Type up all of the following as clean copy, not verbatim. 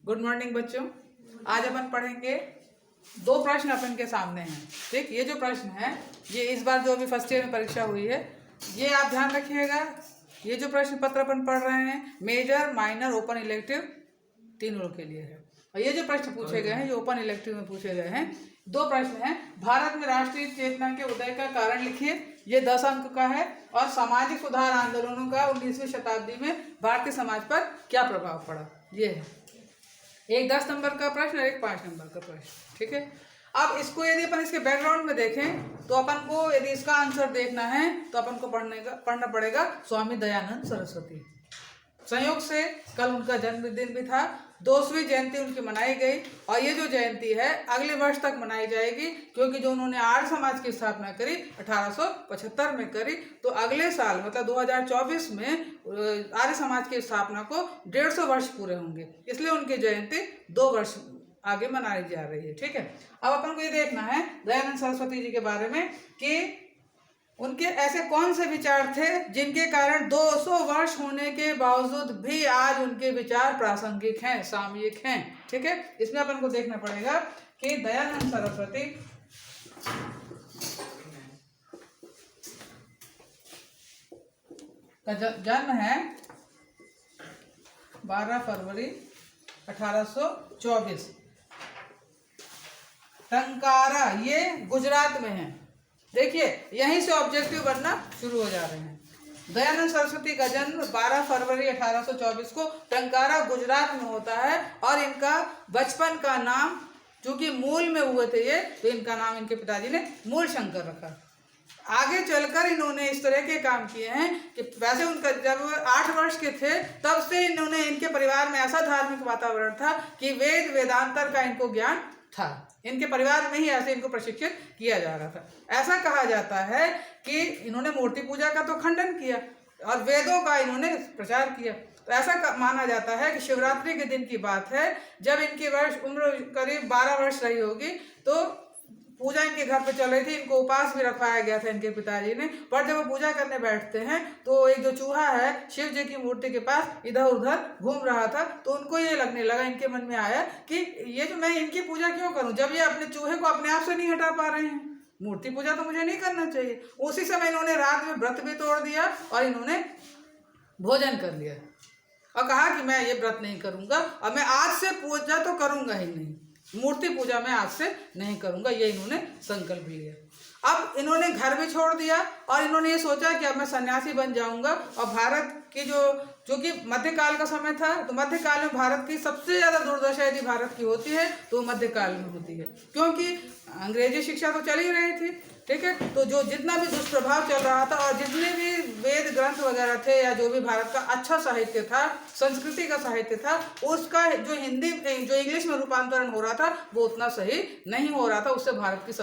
Good morning बच्चों। आज अपन पढ़ेंगे दो प्रश्न अपन के सामने हैं। ठीक, ये जो प्रश्न है ये इस बार जो अभी फर्स्ट ईयर में परीक्षा हुई है, ये आप ध्यान रखिएगा। ये जो प्रश्न पत्र अपन पढ़ रहे हैं मेजर माइनर ओपन इलेक्टिव तीनों के लिए है। और ये जो प्रश्न पूछे गए हैं ये ओपन इलेक्टिव में पूछे गए हैं। दो प्रश्न हैं। भारत में राष्ट्रीय चेतना के उदय का कारण लिखिए, ये 10 अंक का है। और सामाजिक सुधार आंदोलनों का 19वीं शताब्दी में भारतीय समाज पर क्या प्रभाव पड़ा, ये है। एक 10 नंबर का प्रश्न और एक 5 नंबर का प्रश्न। ठीक है, अब इसको यदि अपन इसके बैकग्राउंड में देखें तो अपन को यदि इसका आंसर देखना है तो अपन को पढ़ना पड़ेगा स्वामी दयानंद सरस्वती। संयोग से कल उनका जन्मदिन भी था, 200वीं जयंती उनकी मनाई गई। और ये जो जयंती है अगले वर्ष तक मनाई जाएगी, क्योंकि जो उन्होंने आर्य समाज की स्थापना करी 1875 में करी, तो अगले साल मतलब 2024 में आर्य समाज की स्थापना को 150 वर्ष पूरे होंगे। इसलिए उनकी जयंती 2 वर्ष आगे मनाई जा रही है। ठीक है, अब अपन को ये देखना है दयानंद सरस्वती जी के बारे में कि उनके ऐसे कौन से विचार थे जिनके कारण 200 वर्ष होने के बावजूद भी आज उनके विचार प्रासंगिक हैं, सामयिक हैं। ठीक है, इसमें अपन को देखना पड़ेगा कि दयानंद सरस्वती का जन्म है 12 फरवरी 1824, टंकारा, ये गुजरात में है। देखिए यहीं से ऑब्जेक्टिव बनना शुरू हो जा रहे हैं। दयानंद सरस्वती का जन्म 12 फरवरी 1824 को टंकारा गुजरात में होता है। और इनका बचपन का नाम, चूंकि मूल में हुए थे ये, तो इनका नाम इनके पिताजी ने मूल शंकर रखा। आगे चलकर इन्होंने इस तरह के काम किए हैं कि वैसे उनका जब 8 वर्ष के थे तब से इन्होंने, इनके परिवार में ऐसा धार्मिक वातावरण था कि वेद वेदांतर का इनको ज्ञान था। इनके परिवार में ही ऐसे इनको प्रशिक्षित किया जा रहा था। ऐसा कहा जाता है कि इन्होंने मूर्ति पूजा का तो खंडन किया और वेदों का इन्होंने प्रचार किया। तो ऐसा माना जाता है कि शिवरात्रि के दिन की बात है, जब इनकी उम्र करीब 12 वर्ष रही होगी, तो पूजा इनके घर पे चल रही थी। इनको उपास भी रखवाया गया था इनके पिताजी ने। पर जब वो पूजा करने बैठते हैं तो एक जो चूहा है शिव जी की मूर्ति के पास इधर उधर घूम रहा था, तो उनको ये लगने लगा, इनके मन में आया कि ये जो मैं इनकी पूजा क्यों करूं, जब ये अपने चूहे को अपने आप से नहीं हटा पा रहे हैं। मूर्ति पूजा तो मुझे नहीं करना चाहिए। उसी समय इन्होंने रात में व्रत भी तोड़ दिया और इन्होंने भोजन कर लिया और कहा कि मैं ये व्रत नहीं करूंगा और मैं आज से पूजा तो करूंगा ही नहीं, मूर्ति पूजा मैं आज से नहीं करूंगा, ये इन्होंने संकल्प लिया। अब इन्होंने घर भी छोड़ दिया और इन्होंने ये सोचा कि अब मैं सन्यासी बन जाऊंगा। और भारत की जो कि मध्यकाल का समय था, तो मध्यकाल में भारत की सबसे ज़्यादा दुर्दशा यदि भारत की होती है तो मध्यकाल में होती है, क्योंकि अंग्रेजी शिक्षा तो चल ही रही थी। ठीक है, तो जो जितना भी दुष्प्रभाव चल रहा था और जितने भी वेद ग्रंथ वगैरह थे या जो भी भारत का अच्छा साहित्य था, संस्कृति का साहित्य था, उसका जो हिंदी जो इंग्लिश में रूपांतरण हो रहा था वो उतना सही नहीं हो रहा था। उससे भारत की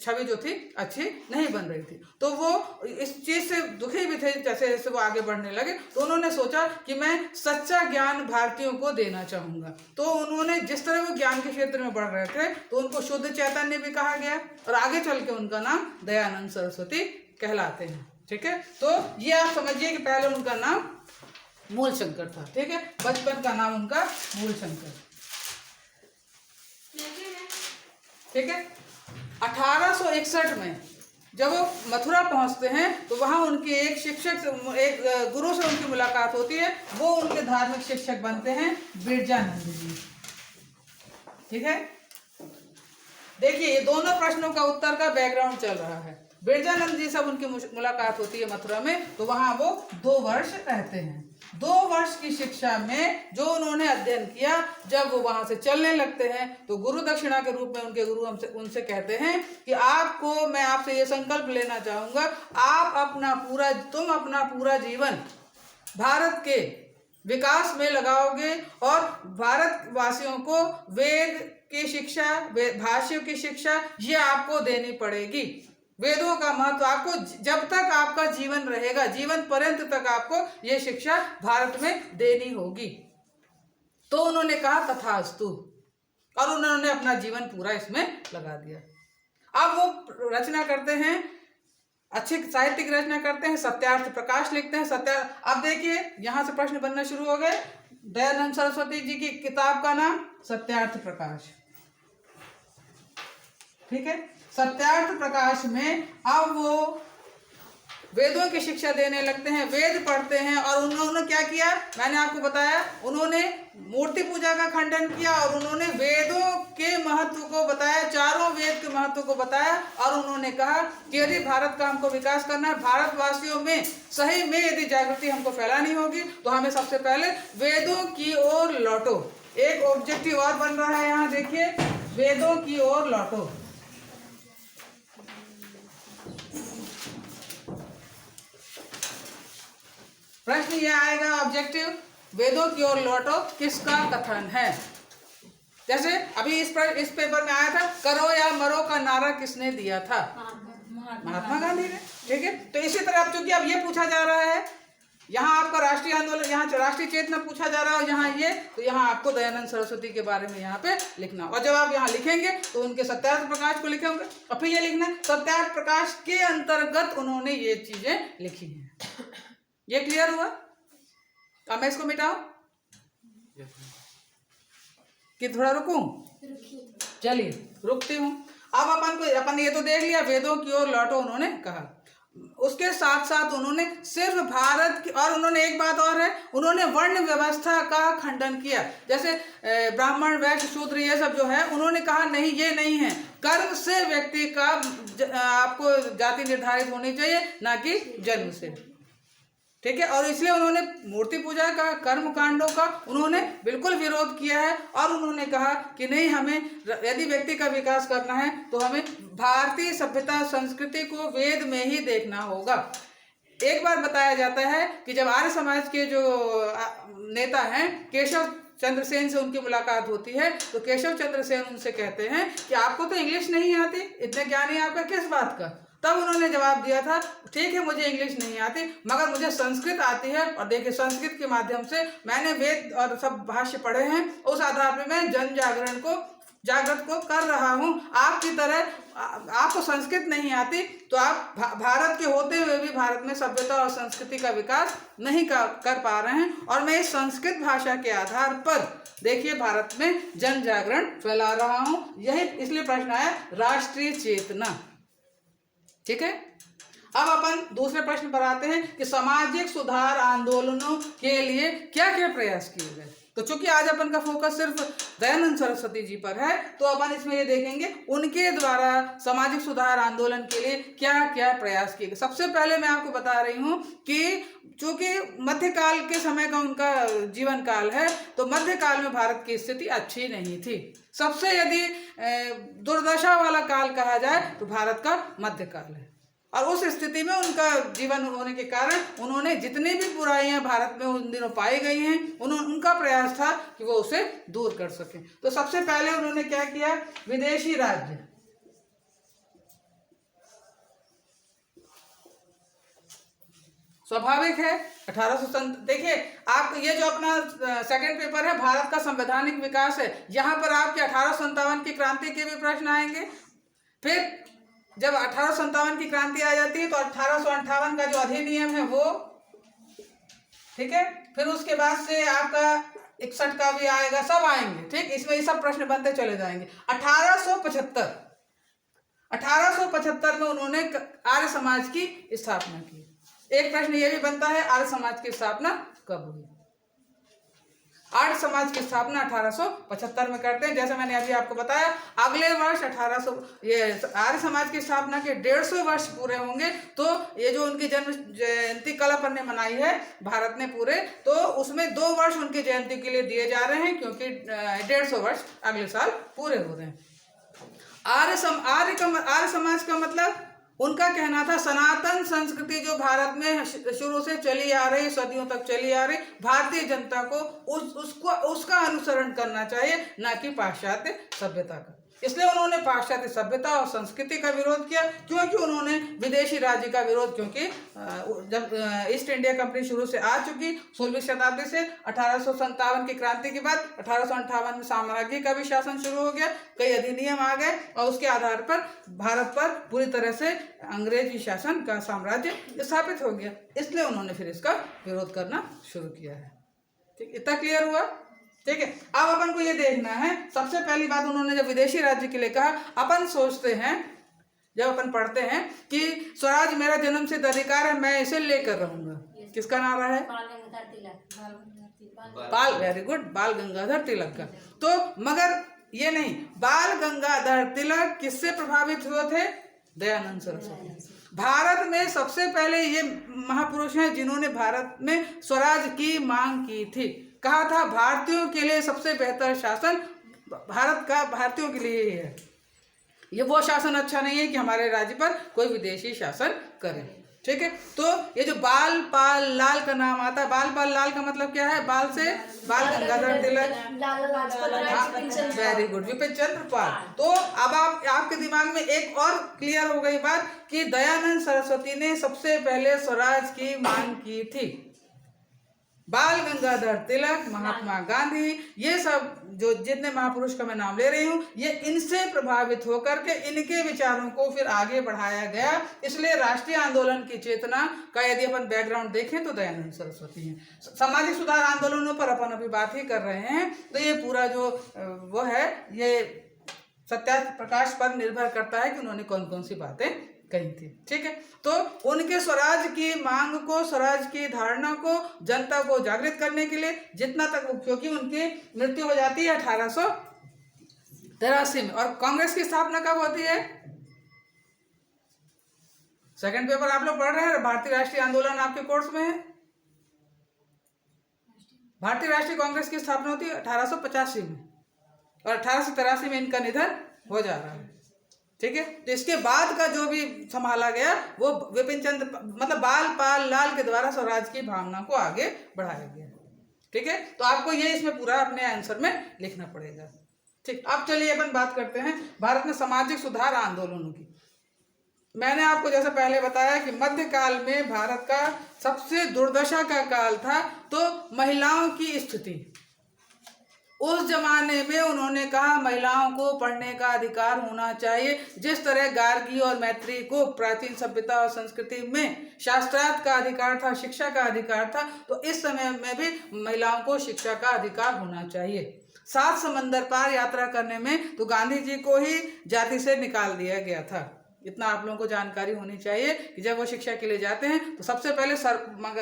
छवि जो थी अच्छी नहीं बन रही थी। तो वो इस चीज़ से दुखी भी थे। जैसे जैसे वो आगे बढ़ने लगे तो उन्होंने सोचा कि मैं सच्चा ज्ञान भारतीयों को देना चाहूँगा। तो उन्होंने जिस तरह वो ज्ञान के क्षेत्र में बढ़ रहे थे तो उनको शुद्ध चैतन्य भी कहा गया और आगे चल के उनका नाम दयानंद सरस्वती कहलाते हैं। ठीक है, तो ये आप समझिए कि पहले उनका नाम मूल शंकर था। ठीक है, बचपन का नाम उनका मूल शंकर। ठीक है, 1861 में जब वो मथुरा पहुंचते हैं तो वहां उनके एक शिक्षक से, एक गुरु से उनकी मुलाकात होती है। वो उनके धार्मिक शिक्षक बनते हैं बिरजानंद जी। ठीक है, देखिए ये दोनों प्रश्नों का उत्तर का बैकग्राउंड चल रहा है। बिरजानंद जी से उनकी मुलाकात होती है मथुरा में, तो वहां वो 2 वर्ष रहते हैं। 2 वर्ष की शिक्षा में जो उन्होंने अध्ययन किया, जब वो वहां से चलने लगते हैं तो गुरु दक्षिणा के रूप में उनके गुरु उनसे कहते हैं कि मैं आपसे ये संकल्प लेना चाहूंगा, तुम अपना पूरा जीवन भारत के विकास में लगाओगे और भारतवासियों को वेद की शिक्षा, भाष्यों की शिक्षा ये आपको देनी पड़ेगी। वेदों का महत्व आपको, जब तक आपका जीवन रहेगा, जीवन पर्यंत तक आपको ये शिक्षा भारत में देनी होगी। तो उन्होंने कहा तथास्तु और उन्होंने अपना जीवन पूरा इसमें लगा दिया। अब वो रचना करते हैं अच्छी साहित्यिक रचना करते हैं, सत्यार्थ प्रकाश लिखते हैं। अब देखिए यहाँ से प्रश्न बनना शुरू हो गए। दयानंद सरस्वती जी की किताब का नाम सत्यार्थ प्रकाश, ठीक है। सत्यार्थ प्रकाश में अब वो वेदों की शिक्षा देने लगते हैं, वेद पढ़ते हैं। और उन्होंने क्या किया, मैंने आपको बताया, उन्होंने मूर्ति पूजा का खंडन किया और उन्होंने वेदों के महत्व को बताया, चारों वेद के महत्व को बताया। और उन्होंने कहा कि यदि भारत का हमको विकास करना है, भारतवासियों में सही में यदि जागृति हमको फैलानी होगी, तो हमें सबसे पहले वेदों की ओर लौटो। एक ऑब्जेक्टिव और बन रहा है यहाँ देखिए, वेदों की ओर लौटो। प्रश्न ये आएगा ऑब्जेक्टिव, वेदों की ओर लौटो किसका कथन है। जैसे अभी इस पेपर में आया था, करो या मरो का नारा किसने दिया था, महात्मा गांधी ने, ठीक है। तो इसी तरह अब चूंकि अब ये पूछा जा रहा है, यहाँ आपका राष्ट्रीय आंदोलन, यहाँ राष्ट्रीय चेतना पूछा जा रहा है, और यहाँ ये, तो यहाँ आपको दयानंद सरस्वती के बारे में यहाँ पे लिखना। और जब आप यहाँ लिखेंगे तो उनके सत्यार्थ प्रकाश को लिखेंगे, और फिर ये लिखना सत्यार्थ प्रकाश के अंतर्गत उन्होंने ये चीजें लिखी हैं। ये क्लियर हुआ? अब मैं इसको मिटाऊं कि थोड़ा रुकूं? चलिए रुकती हूं। अब अपन ये तो देख लिया, वेदों की ओर लौटो उन्होंने कहा। उसके साथ साथ उन्होंने सिर्फ भारत की, और उन्होंने एक बात और है, उन्होंने वर्ण व्यवस्था का खंडन किया। जैसे ब्राह्मण वैश्य शूद्र ये सब जो है, उन्होंने कहा नहीं, ये नहीं है, कर्म से व्यक्ति का आपको जाति निर्धारित होनी चाहिए, ना कि जन्म से, ठीक है। और इसलिए उन्होंने मूर्ति पूजा का, कर्म कांडों का उन्होंने बिल्कुल विरोध किया है। और उन्होंने कहा कि नहीं, हमें यदि व्यक्ति का विकास करना है तो हमें भारतीय सभ्यता संस्कृति को वेद में ही देखना होगा। एक बार बताया जाता है कि जब आर्य समाज के जो नेता हैं केशव चंद्र सेन से उनकी मुलाकात होती है, तो केशव चंद्र सेन उनसे कहते हैं कि आपको तो इंग्लिश नहीं आती, इतने ज्ञान है आपका किस बात का। तब उन्होंने जवाब दिया था, ठीक है मुझे इंग्लिश नहीं आती, मगर मुझे संस्कृत आती है, और देखिए संस्कृत के माध्यम से मैंने वेद और सब भाष्य पढ़े हैं, उस आधार पर मैं जन जागृत को कर रहा हूँ। आपकी तरह आपको संस्कृत नहीं आती, तो आप भारत के होते हुए भी भारत में सभ्यता और संस्कृति का विकास नहीं कर पा रहे हैं। और मैं इस संस्कृत भाषा के आधार पर देखिए भारत में जन जागरण फैला रहा हूँ। यही इसलिए प्रश्न आया राष्ट्रीय चेतना, ठीक है। अब अपन दूसरे प्रश्न पर आते हैं कि सामाजिक सुधार आंदोलनों के लिए क्या क्या प्रयास किए गए। तो चूंकि आज अपन का फोकस सिर्फ दयानंद सरस्वती जी पर है, तो अपन इसमें ये देखेंगे उनके द्वारा सामाजिक सुधार आंदोलन के लिए क्या क्या प्रयास किए गए। सबसे पहले मैं आपको बता रही हूँ कि चूंकि मध्यकाल के समय का उनका जीवन काल है, तो मध्यकाल में भारत की स्थिति अच्छी नहीं थी। सबसे यदि दुर्दशा वाला काल कहा जाए तो भारत का मध्यकाल है। और उस स्थिति में उनका जीवन होने के कारण उन्होंने जितनी भी बुराइयां भारत में उन दिनों पाई गई हैं, उनका प्रयास था कि वो उसे दूर कर सकें। तो सबसे पहले उन्होंने क्या किया, विदेशी राज्य, स्वाभाविक है 1800। देखिए आप ये जो अपना सेकंड पेपर है भारत का संवैधानिक विकास है, यहाँ पर आपके 1857 की क्रांति के भी प्रश्न आएंगे। फिर जब 1857 की क्रांति आ जाती है तो 1858 का जो अधिनियम है वो, ठीक है। फिर उसके बाद से आपका 61 का भी आएगा, सब आएंगे, ठीक। इसमें ये सब प्रश्न बनते चले जाएंगे। 1875 में उन्होंने आर्य समाज की स्थापना की। एक प्रश्न ये भी बनता है, आर्य समाज की स्थापना कब हुई। आर्य समाज की स्थापना 1875 में करते हैं। जैसे मैंने अभी आपको बताया, अगले वर्ष आर्य समाज की स्थापना के 150 वर्ष पूरे होंगे। तो ये जो उनकी जन्म जयंती कल अपन ने मनाई है भारत ने पूरे, तो उसमें 2 वर्ष उनकी जयंती के लिए दिए जा रहे हैं, क्योंकि 150 वर्ष अगले साल पूरे हो रहे हैं। आर्य समाज का मतलब उनका कहना था सनातन संस्कृति जो भारत में शुरू से चली आ रही, सदियों तक चली आ रही, भारतीय जनता को उसका अनुसरण करना चाहिए, ना कि पाश्चात्य सभ्यता का। इसलिए उन्होंने पाश्चात्य सभ्यता और संस्कृति का विरोध किया, क्योंकि उन्होंने विदेशी राज्य का विरोध, क्योंकि जब ईस्ट इंडिया कंपनी शुरू से आ चुकी 16वीं शताब्दी से 1857 की क्रांति के बाद 1858 में साम्राज्य का भी शासन शुरू हो गया, कई अधिनियम आ गए और उसके आधार पर भारत पर पूरी तरह से अंग्रेजी शासन का साम्राज्य स्थापित हो गया। इसलिए उन्होंने फिर इसका विरोध करना शुरू किया है। ठीक, इतना क्लियर हुआ? ठीक है, अब अपन को ये देखना है, सबसे पहली बात उन्होंने जब विदेशी राज्य के लिए कहा, अपन सोचते हैं जब अपन पढ़ते हैं कि स्वराज मेरा जन्मसिद्ध अधिकार है, मैं इसे लेकर रहूंगा। किसका नारा है? बाल, वेरी गुड, बाल गंगाधर तिलक का। तो मगर ये नहीं, बाल गंगाधर तिलक किससे प्रभावित हुए थे? दयानंद सरस्वती। भारत में सबसे पहले ये महापुरुष हैं जिन्होंने भारत में स्वराज की मांग की थी। कहा था भारतीयों के लिए सबसे बेहतर शासन भारत का भारतीयों के लिए ही है। ये वो शासन अच्छा नहीं है कि हमारे राज्य पर कोई विदेशी शासन करे। ठीक है, तो ये जो बाल पाल लाल का नाम आता है, बाल पाल लाल का मतलब क्या है? बाल से बाल गंगाधर तिलक, वेरी गुड, विपिन चंद्र पाल। तो अब आपके दिमाग में एक और क्लियर हो गई बात कि दयानंद सरस्वती ने सबसे पहले स्वराज की मांग की थी। बाल गंगाधर तिलक, महात्मा गांधी, ये सब जो जितने महापुरुष का मैं नाम ले रही हूँ, ये इनसे प्रभावित होकर के इनके विचारों को फिर आगे बढ़ाया गया। इसलिए राष्ट्रीय आंदोलन की चेतना का यदि अपन बैकग्राउंड देखें तो दयानंद सरस्वती हैं। सामाजिक सुधार आंदोलनों पर अपन अभी बात ही कर रहे हैं, तो ये पूरा जो वो है, ये सत्यार्थ प्रकाश पर निर्भर करता है कि उन्होंने कौन कौन सी बातें कही थी। ठीक है, तो उनके स्वराज की मांग को, स्वराज की धारणा को जनता को जागृत करने के लिए जितना तक, क्योंकि उनकी मृत्यु हो जाती है 1883 में, और कांग्रेस की स्थापना कब होती है? सेकंड पेपर आप लोग पढ़ रहे हैं, भारतीय राष्ट्रीय आंदोलन आपके कोर्स में है। भारतीय राष्ट्रीय कांग्रेस की स्थापना होती है 1885 में और 1883 में इनका निधन हो जा रहा है। ठीक है, तो इसके बाद का जो भी संभाला गया वो विपिन चंद्र मतलब बाल पाल लाल के द्वारा स्वराज की भावना को आगे बढ़ाया गया। ठीक है, तो आपको ये इसमें पूरा अपने आंसर में लिखना पड़ेगा। ठीक, अब चलिए अपन बात करते हैं भारत में सामाजिक सुधार आंदोलनों की। मैंने आपको जैसे पहले बताया कि मध्यकाल में भारत का सबसे दुर्दशा का काल था, तो महिलाओं की स्थिति। उस जमाने में उन्होंने कहा महिलाओं को पढ़ने का अधिकार होना चाहिए। जिस तरह गार्गी और मैत्री को प्राचीन सभ्यता और संस्कृति में शास्त्रार्थ का अधिकार था, शिक्षा का अधिकार था, तो इस समय में भी महिलाओं को शिक्षा का अधिकार होना चाहिए। 7 समंदर पार यात्रा करने में तो गांधी जी को ही जाति से निकाल दिया गया था। इतना आप लोगों को जानकारी होनी चाहिए कि जब वो शिक्षा के लिए जाते हैं तो सबसे पहले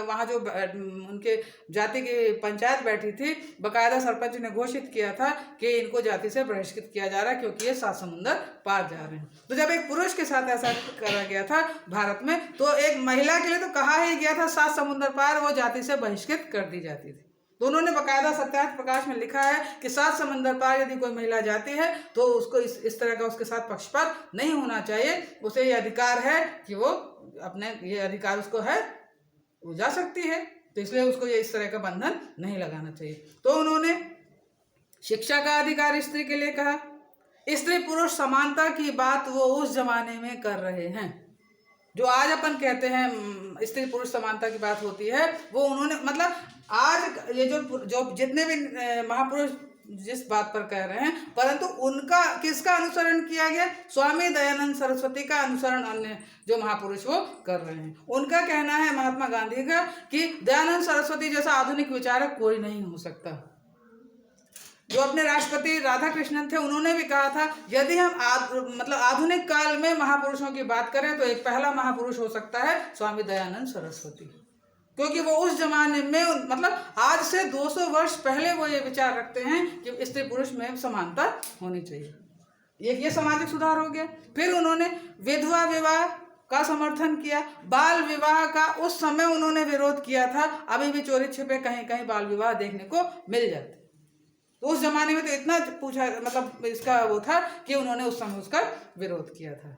वहाँ जो उनके जाति की पंचायत बैठी थी, बकायदा सरपंच ने घोषित किया था कि इनको जाति से बहिष्कृत किया जा रहा है क्योंकि ये 7 समुंदर पार जा रहे हैं। तो जब एक पुरुष के साथ ऐसा करा गया था भारत में, तो एक महिला के लिए तो कहा ही गया था 7 समुंदर पार वो जाति से बहिष्कृत कर दी जाती थी। तो उन्होंने बकायदा सत्यार्थ प्रकाश में लिखा है कि 7 समंदर पार यदि कोई महिला जाती है तो उसको इस तरह का उसके साथ पक्षपात नहीं होना चाहिए। उसे ये अधिकार है कि वो अपने, ये अधिकार उसको है, वो जा सकती है, तो इसलिए उसको ये इस तरह का बंधन नहीं लगाना चाहिए। तो उन्होंने शिक्षा का अधिकार स्त्री के लिए कहा। स्त्री पुरुष समानता की बात वो उस जमाने में कर रहे हैं। जो आज अपन कहते हैं स्त्री पुरुष समानता की बात होती है, वो उन्होंने मतलब आज ये जो जितने भी महापुरुष जिस बात पर कह रहे हैं, परंतु उनका किसका अनुसरण किया गया? स्वामी दयानंद सरस्वती का अनुसरण अन्य जो महापुरुष वो कर रहे हैं। उनका कहना है, महात्मा गांधी का, कि दयानंद सरस्वती जैसा आधुनिक विचारक कोई नहीं हो सकता। जो अपने राष्ट्रपति राधा कृष्णन थे, उन्होंने भी कहा था यदि हम आधुनिक काल में महापुरुषों की बात करें तो एक पहला महापुरुष हो सकता है स्वामी दयानंद सरस्वती, क्योंकि वो उस जमाने में आज से 200 वर्ष पहले वो ये विचार रखते हैं कि स्त्री पुरुष में समानता होनी चाहिए। ये सामाजिक सुधार हो गया। फिर उन्होंने विधवा विवाह का समर्थन किया। बाल विवाह का उस समय उन्होंने विरोध किया था। अभी भी चोरी छिपे कहीं कहीं बाल विवाह देखने को मिल जाते। तो उस जमाने में तो इतना पूछा इसका वो था कि उन्होंने उस समय उसका विरोध किया था।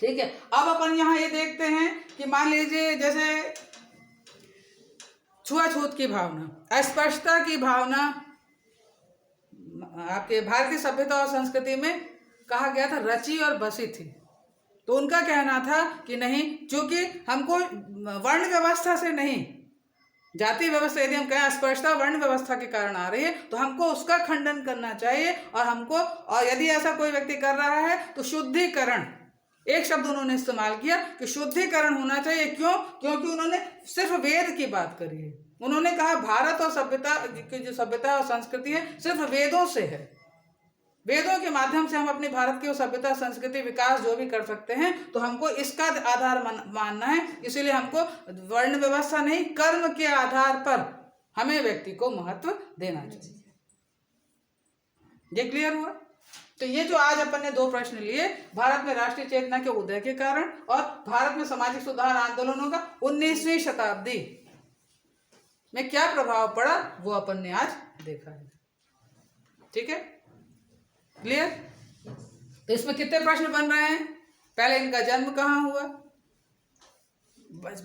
ठीक है, अब अपन यहाँ ये देखते हैं कि मान लीजिए जैसे छुआछूत की भावना, अस्पृश्यता की भावना आपके भारतीय सभ्यता और संस्कृति में कहा गया था रची और बसी थी। तो उनका कहना था कि नहीं, चूंकि हमको वर्ण व्यवस्था से नहीं, जाति व्यवस्था यदि हम कहें अस्पृश्यता वर्ण व्यवस्था के कारण आ रही है तो हमको उसका खंडन करना चाहिए, और यदि ऐसा कोई व्यक्ति कर रहा है तो शुद्धिकरण, एक शब्द उन्होंने इस्तेमाल किया कि शुद्धिकरण होना चाहिए। क्यों? क्योंकि उन्होंने सिर्फ वेद की बात करी है। उन्होंने कहा भारत और सभ्यता की जो सभ्यता और संस्कृति है सिर्फ वेदों से है, वेदों के माध्यम से हम अपने भारत की सभ्यता संस्कृति विकास जो भी कर सकते हैं, तो हमको इसका आधार मानना है। इसीलिए हमको वर्ण व्यवस्था नहीं, कर्म के आधार पर हमें व्यक्ति को महत्व देना चाहिए। ये क्लियर हुआ? तो ये जो आज अपन ने 2 प्रश्न लिए, भारत में राष्ट्रीय चेतना के उदय के कारण और भारत में सामाजिक सुधार आंदोलनों का 19वीं शताब्दी में क्या प्रभाव पड़ा, वो अपन ने आज देखा है। ठीक है, क्लियर? तो इसमें कितने प्रश्न बन रहे हैं? पहले इनका जन्म कहाँ हुआ,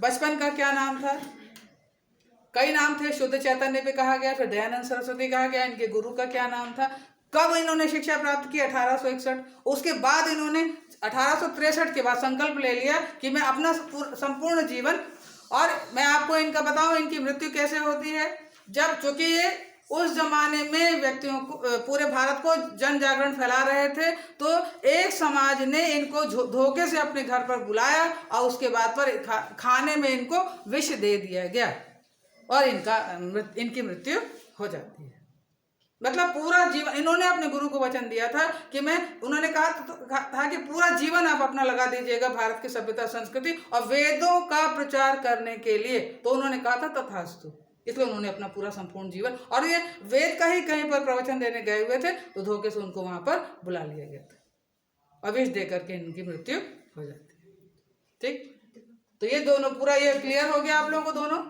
बचपन का क्या नाम था, कई नाम थे, शुद्ध चैतन्य पे कहा गया, फिर दयानंद सरस्वती कहा गया, इनके गुरु का क्या नाम था, कब इन्होंने शिक्षा प्राप्त की 1861, उसके बाद इन्होंने 1863 के बाद संकल्प ले लिया कि मैं अपना संपूर्ण जीवन, और मैं आपको इनका बताऊं इनकी मृत्यु कैसे होती है, जब चूंकि ये उस जमाने में व्यक्तियों को, पूरे भारत को जन जागरण फैला रहे थे, तो एक समाज ने इनको धोखे से अपने घर पर बुलाया और उसके बाद पर खाने में इनको विष दे दिया गया और इनकी मृत्यु हो जाती है। मतलब पूरा जीवन इन्होंने अपने गुरु को वचन दिया था कि उन्होंने कहा था कि पूरा जीवन आप अपना लगा दीजिएगा भारत की सभ्यता संस्कृति और वेदों का प्रचार करने के लिए। तो उन्होंने कहा था तथास्तु, इसलिए उन्होंने अपना पूरा संपूर्ण जीवन, और ये वेद का ही कहीं पर प्रवचन देने गए हुए थे तो धोखे से उनको वहां पर बुला लिया गया था, अविष दे करके इनकी मृत्यु हो जाती है। ठीक, तो ये दोनों पूरा ये क्लियर हो गया आप लोगों को दोनों?